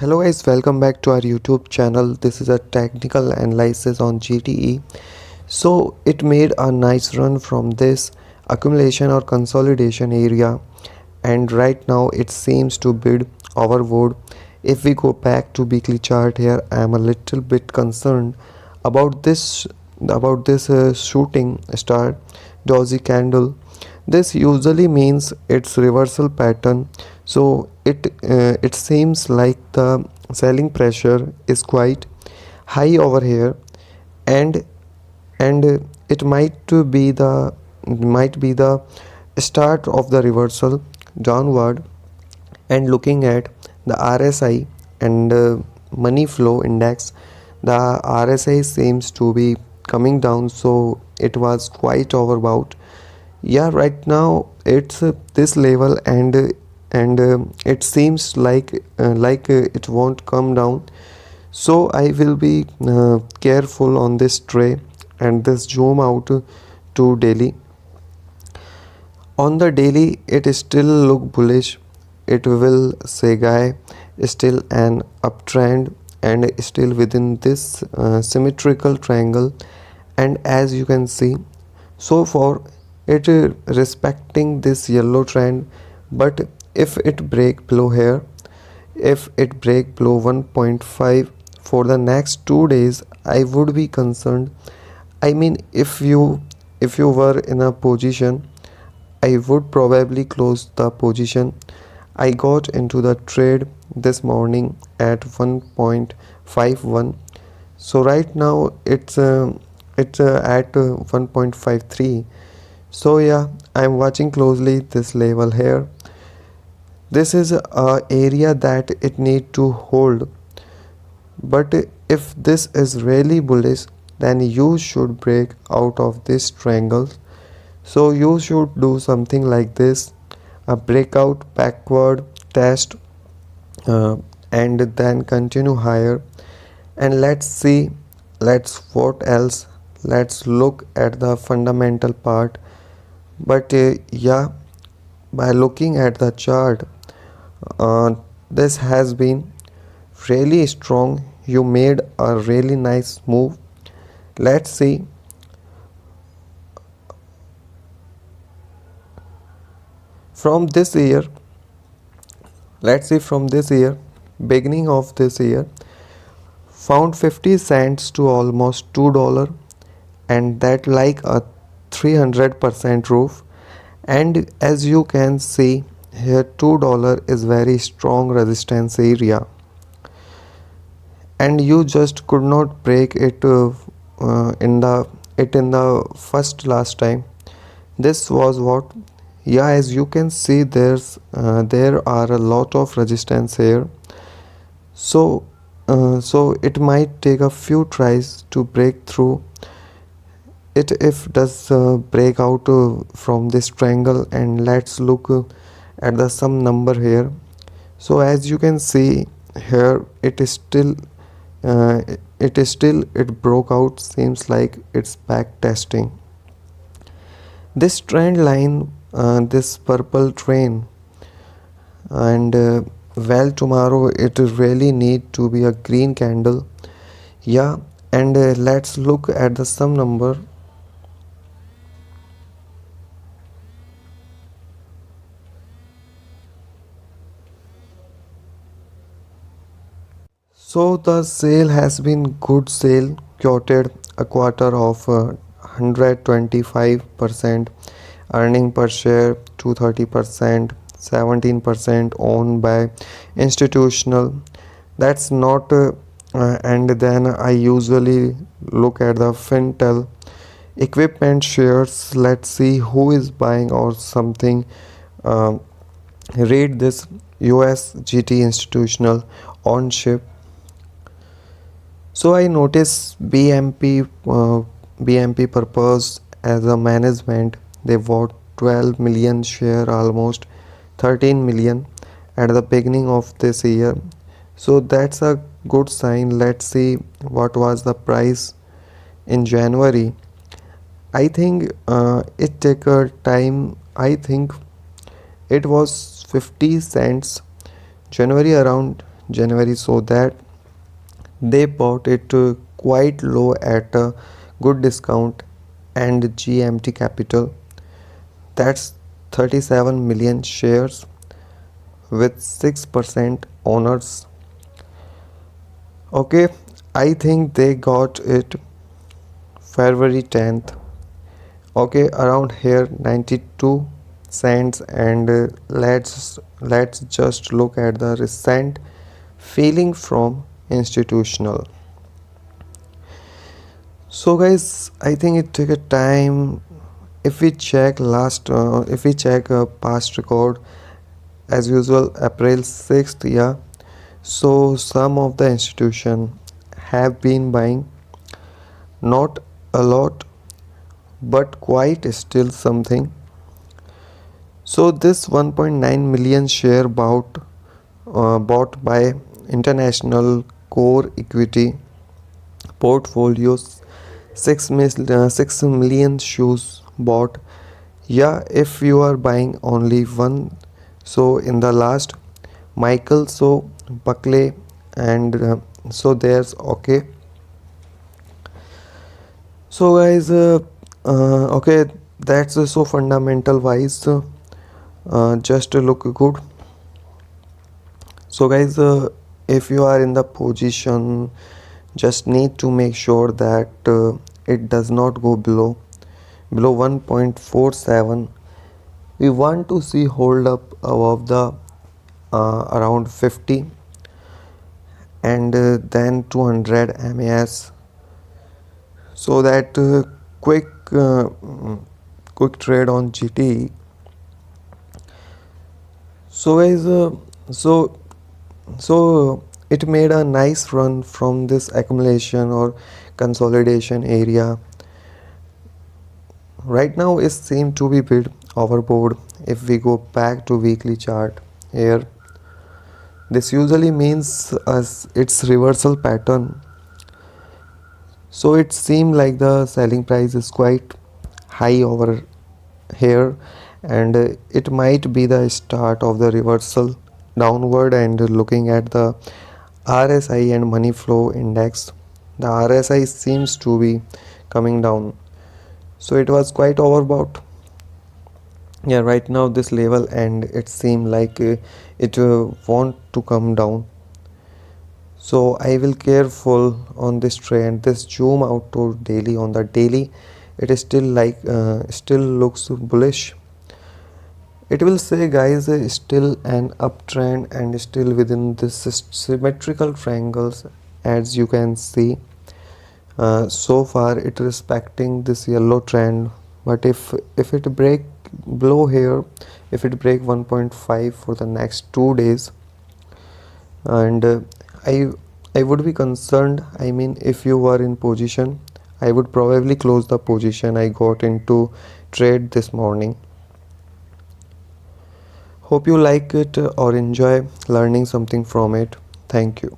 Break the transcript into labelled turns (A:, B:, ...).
A: Hello guys, welcome back to our YouTube channel. This is a technical analysis on GTE. So it made a nice run from this accumulation or consolidation area, and right now it seems to bid overboard. If we go back to weekly chart here, I am a little bit concerned about this shooting star doji candle. This usually means its reversal pattern, so it seems like the selling pressure is quite high over here, and and it might be the start of the reversal downward. And looking at the RSI and money flow index, the RSI seems to be coming down, so it was quite overbought. Yeah, right now it's this level, and it seems like it won't come down. So I will be careful on this tray and this zoom out to daily. On the daily it still look bullish. It will say guy still an uptrend and still within this symmetrical triangle. And as you can see, so far it respecting this yellow trend, but if it break below here, if it break below 1.5 for the next 2 days, I would be concerned. I mean, if you were in a position, I would probably close the position. I got into the trade this morning at 1.51. So right now it's at 1.53. So yeah, I'm watching closely this level here. This is a area that it need to hold, but if this is really bullish, then you should break out of this triangle. So you should do something like this: a breakout, backward test, uh, and then continue higher. And let's what else, let's look at the fundamental part. But yeah, by looking at the chart, this has been really strong. You made a really nice move. Let's see. From this year, let's see, from this year, beginning of this year, found 50 cents to almost $2, and that like a 300% roof. And as you can see here, $2 is very strong resistance area, and you just could not break it in the first last time. This was what, yeah, as you can see, there are a lot of resistance here. So it might take a few tries to break through it. If does break out from this triangle, and let's look at the sum number here. So as you can see here, it broke out. Seems like it's back testing this trend line, this purple train. And well, tomorrow it really need to be a green candle. Yeah, and let's look at the sum number. So the sale has been good sale, quoted a quarter of 125%, earning per share 230%, 17% owned by institutional. That's not and then I usually look at the Fintel equipment shares. Let's see who is buying or something. Uh, Read this: US GT institutional ownership. So I notice BMP purpose as a management. They bought 12 million share, almost 13 million at the beginning of this year. So that's a good sign. Let's see what was the price in January. I think it took a time. I think it was 50 cents January around January, so that they bought it quite low at a good discount, and GMT capital, that's 37 million shares with 6% owners. Okay, I think they got it February 10th. Okay, around here 92 cents, and let's just look at the recent feeling from institutional. So guys, I think it took a time. If we check past record, as usual, April 6th, yeah. So some of the institution have been buying, not a lot, but quite still something. So this 1.9 million share bought by international core equity portfolios, 6 million shoes bought. Yeah, if you are buying only one, so in the last Michael, so Buckley, and so there's okay. So guys, okay, that's so fundamental wise, just to look good. So guys, if you are in the position, just need to make sure that it does not go below 1.47. We want to see hold up above the around 50, and then 200 MAS, so that quick trade on GTE. So guys, so it made a nice run from this accumulation or consolidation area. Right now it seems to be bit overboard. If we go back to weekly chart here, this usually means as its reversal pattern. So it seems like the selling price is quite high over here, and it might be the start of the reversal downward. And looking at the RSI and money flow index, the RSI seems to be coming down, so it was quite overbought. Yeah, right now this level, and it seems like it want to come down. So I will careful on this trend. This zoom out to daily. On the daily, it is still like still looks bullish. It will say guys, still an uptrend and still within this symmetrical triangles, as you can see. So far it respecting this yellow trend, but if it break below here, if it break 1.5 for the next 2 days, and I I would be concerned. I mean, if you were in position, I would probably close the position I got into trade this morning. Hope you like it or enjoy learning something from it. Thank you.